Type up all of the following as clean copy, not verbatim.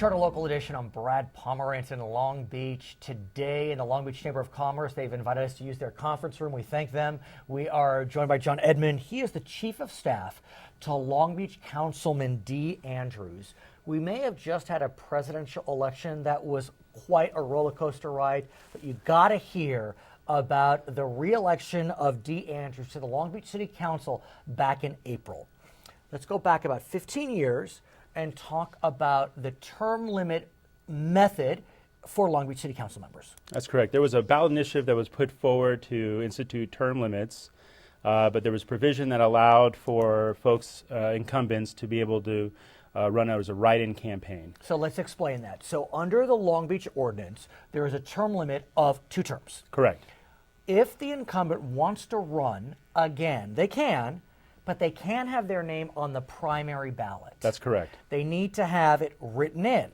Charter Local Edition. I'm Brad Pomerance in Long Beach. Today in the Long Beach Chamber of Commerce, they've invited us to use their conference room. We thank them. We are joined by John Edmond. He is the Chief of Staff to Long Beach Councilman Dee Andrews. We may have just had a presidential election that was quite a roller coaster ride, but you got to hear about the re-election of Dee Andrews to the Long Beach City Council back in April. Let's go back about 15 years and talk about the term limit method for Long Beach City Council members. That's correct. There was a ballot initiative that was put forward to institute term limits, but there was provision that allowed for folks, incumbents, to be able to run as a write-in campaign. So let's explain that. So under the Long Beach ordinance, there is a term limit of 2 terms. Correct. If the incumbent wants to run again, they can, but they can't have their name on the primary ballot. That's correct. They need to have it written in.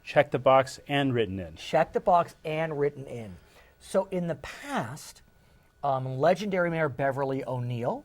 Check the box and written in. Check the box and written in. So in the past, legendary Mayor Beverly O'Neill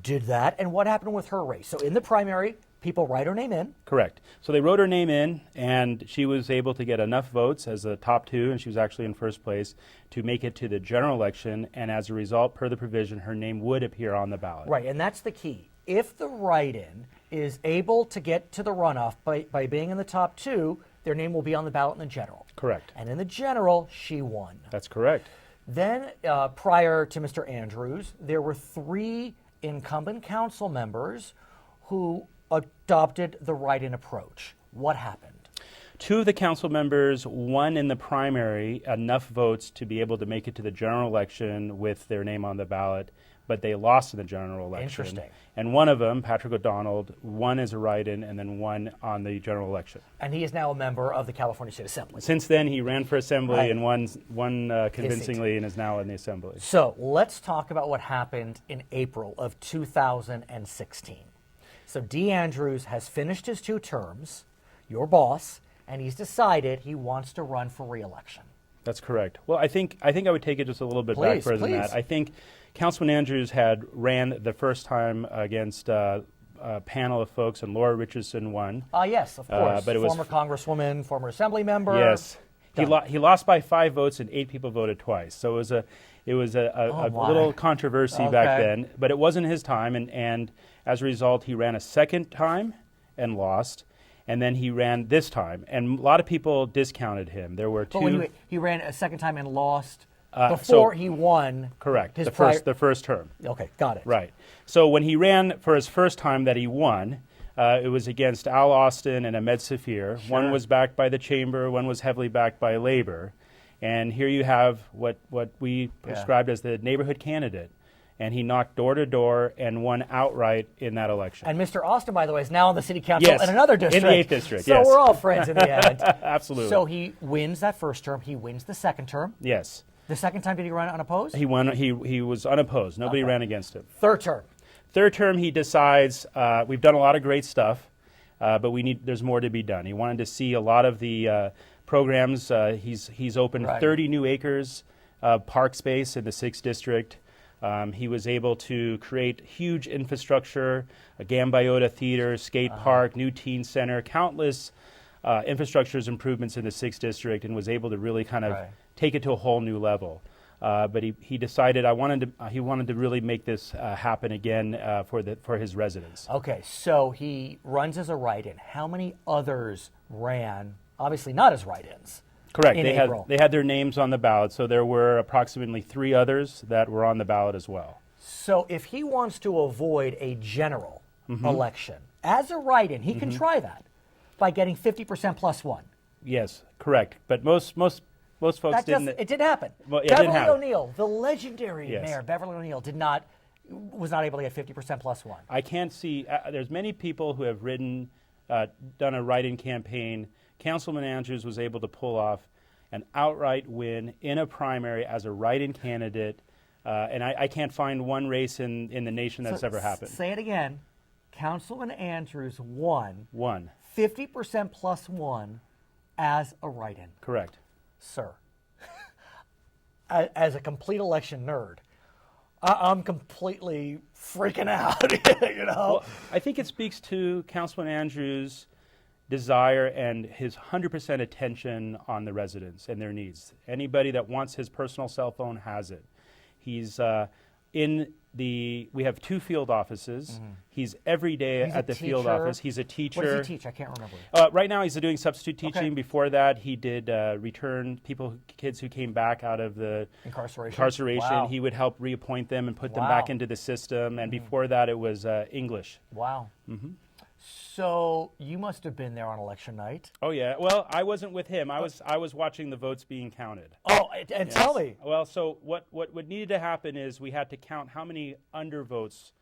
did that. And what happened with her race? So in the primary, people write her name in. Correct. So they wrote her name in, and she was able to get enough votes as a top 2, and she was actually in first place, to make it to the general election. And as a result, per the provision, her name would appear on the ballot. Right, and that's the key. If the write-in is able to get to the runoff by being in the top 2, their name will be on the ballot in the general. Correct. And in the general, she won. That's correct. Then, prior to Mr. Andrews, there were 3 incumbent council members who adopted the write-in approach. What happened? 2 of the council members won in the primary enough votes to be able to make it to the general election with their name on the ballot, but they lost in the general election. Interesting. And one of them, Patrick O'Donnell, won as a write-in and then won on the general election. And he is now a member of the California State Assembly. Since then, he ran for assembly Right. and won convincingly and is now in the assembly. So let's talk about what happened in April of 2016. So Dee Andrews has finished his 2 terms, your boss, and he's decided he wants to run for re-election. That's correct. Well, I think I would take it just a little bit back further than that. I think Councilman Andrews had ran the first time against a panel of folks, and Laura Richardson won. Yes, of course. But it was former congresswoman, former assembly member. Yes. He lost by 5 votes, and 8 people voted twice. So it was a little controversy back then, but it wasn't his time, and as a result, he ran a second time and lost, and then he ran this time, and a lot of people discounted him. There were 2. But he ran a second time and lost before he won. Correct. The first term. Okay, got it. Right. So when he ran for his first time that he won, it was against Al Austin and Ahmed Safir. Sure. One was backed by the chamber, one was heavily backed by labor. And here you have what we described as the neighborhood candidate. And he knocked door to door and won outright in that election. And Mr. Austin, by the way, is now on the city council in another district. In the 8th district, so we're all friends in the end. Absolutely. So he wins that first term. He wins the second term. Yes. The second time, did he run unopposed? He won. He was unopposed. Nobody ran against him. Third term. Third term, he decides, we've done a lot of great stuff, but there's more to be done. He wanted to see a lot of the programs. He's opened 30 new acres of park space in the 6th district. He was able to create huge infrastructure, a Gambiota Theater, skate park, new teen center, countless infrastructure improvements in the 6th district, and was able to really kind of take it to a whole new level. But he decided he wanted to really make this happen again for his residents. Okay, so he runs as a write-in. How many others ran, obviously not as write-ins? Correct. They had their names on the ballot, so there were approximately 3 others that were on the ballot as well. So if he wants to avoid a general election as a write-in, he can try that by getting 50% plus 1. Yes, correct. But most folks didn't. It didn't happen. Well, Beverly O'Neill, the legendary Yes. mayor, Beverly O'Neill, was not able to get 50% plus 1. I can't see. There's many people who have done a write-in campaign. Councilman Andrews was able to pull off an outright win in a primary as a write-in candidate, and I can't find one race in the nation that's ever happened. Say it again. Councilman Andrews won 50% plus 1 as a write-in. Correct. Sir, as a complete election nerd, I'm completely freaking out. You know, Well, I think it speaks to Councilman Andrews' desire and his 100% attention on the residents and their needs. Anybody that wants his personal cell phone has it. He's we have 2 field offices. Mm-hmm. He's every day at the field office. He's a teacher. What does he teach? I can't remember. Right now, he's doing substitute teaching. Okay. Before that, he did return kids who came back out of the incarceration. Wow. He would help reappoint them and put them back into the system. And before that, it was English. Wow. Mm-hmm. So you must have been there on election night. Oh yeah. Well, I wasn't with him. I was watching the votes being counted. Oh, and tell me. Well, so what needed to happen is we had to count how many undervotes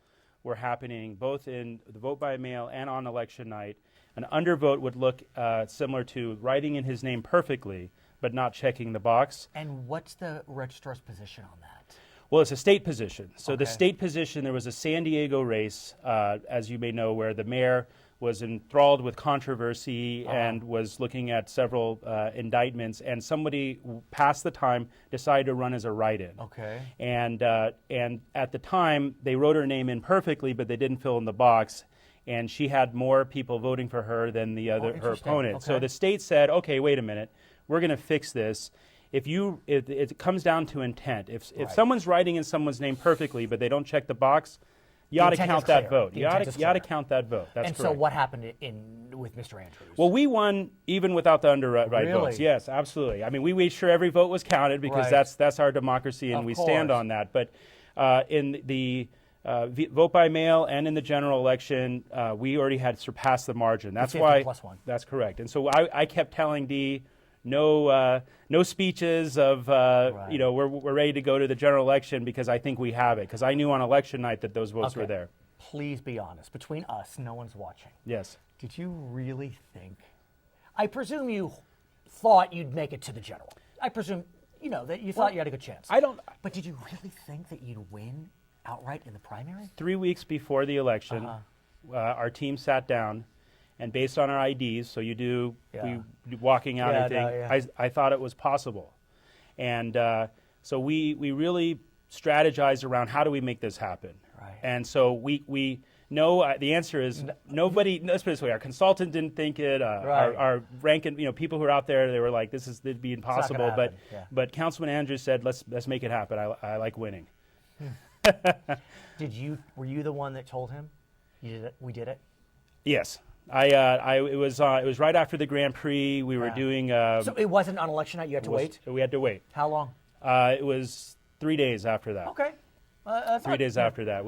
were happening, both in the vote by mail and on election night. An undervote would look similar to writing in his name perfectly, but not checking the box. And what's the registrar's position on that? Well, it's a state position. So Okay. the state position, there was a San Diego race, as you may know, where the mayor was enthralled with controversy and was looking at several indictments, and somebody past the time decided to run as a write-in. Okay. And at the time, they wrote her name in perfectly, but they didn't fill in the box, and she had more people voting for her than her opponent. Okay. So the state said, okay, wait a minute, we're going to fix this. If it comes down to intent. If someone's writing in someone's name perfectly, but they don't check the box, you ought to count that vote. You ought to count that vote. That's correct. So what happened with Mr. Andrews? Well, we won even without the underwrite votes. Yes, absolutely. I mean, we made sure every vote was counted because that's our democracy, and we stand on that. But in the vote by mail and in the general election, we already had surpassed the margin. That's why. +1. That's correct. And so I kept telling Dee, no speeches of we're ready to go to the general election because I think we have it, because I knew on election night that those votes were there. Please be honest. Between us, no one's watching. Yes. Did you really think? I presume you thought you'd make it to the general. I presume that you thought you had a good chance. I don't. But did you really think that you'd win outright in the primary? 3 weeks before the election, our team sat down. And based on our IDs, so walking out, I thought it was possible. And so we really strategized around how do we make this happen. Right. And so we know the answer is nobody, let's put it this way, our consultant didn't think it, our ranking, people who are out there, they were like, it'd be impossible. But Councilman Andrews said, let's make it happen. I like winning. Were you the one that told him we did it? Yes. It was right after the Grand Prix. We were doing. So it wasn't on election night. You had to wait. We had to wait. How long? It was 3 days after that. Okay. 3 days after that.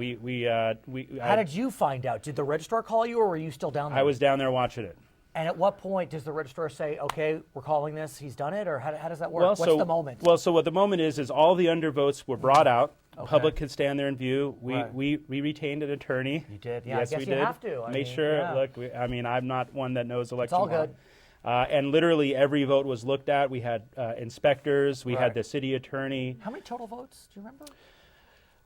How did you find out? Did the registrar call you, or were you still down there? I was down there watching it. And at what point does the registrar say, "Okay, we're calling this. He's done it," or how does that work? What's the moment? Well, so what the moment is all the undervotes were brought out. Okay. Public could stand there and view. We retained an attorney. You did, yeah. Yes, I guess we you did. have to. Made sure. Look, I'm not one that knows election law. It's all law. good. And literally every vote was looked at. We had inspectors. We had the city attorney. How many total votes? Do you remember?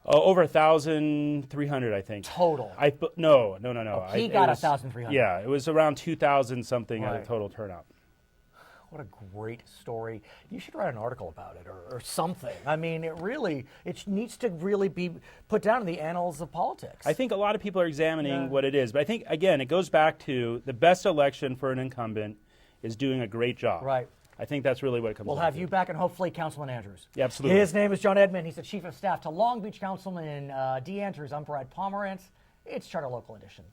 Over 1,300, I think. Total? No. Oh, he got 1,300. Yeah, it was around 2,000 something at a total turnout. What a great story. You should write an article about it or something. I mean, it needs to really be put down in the annals of politics. I think a lot of people are examining what it is. But I think, again, it goes back to the best election for an incumbent is doing a great job. Right. I think that's really what it comes down to. We'll have you back and hopefully Councilman Andrews. Yeah, absolutely. His name is John Edmond. He's the Chief of Staff to Long Beach Councilman Dee Andrews. I'm Pomerance. It's Charter Local Edition.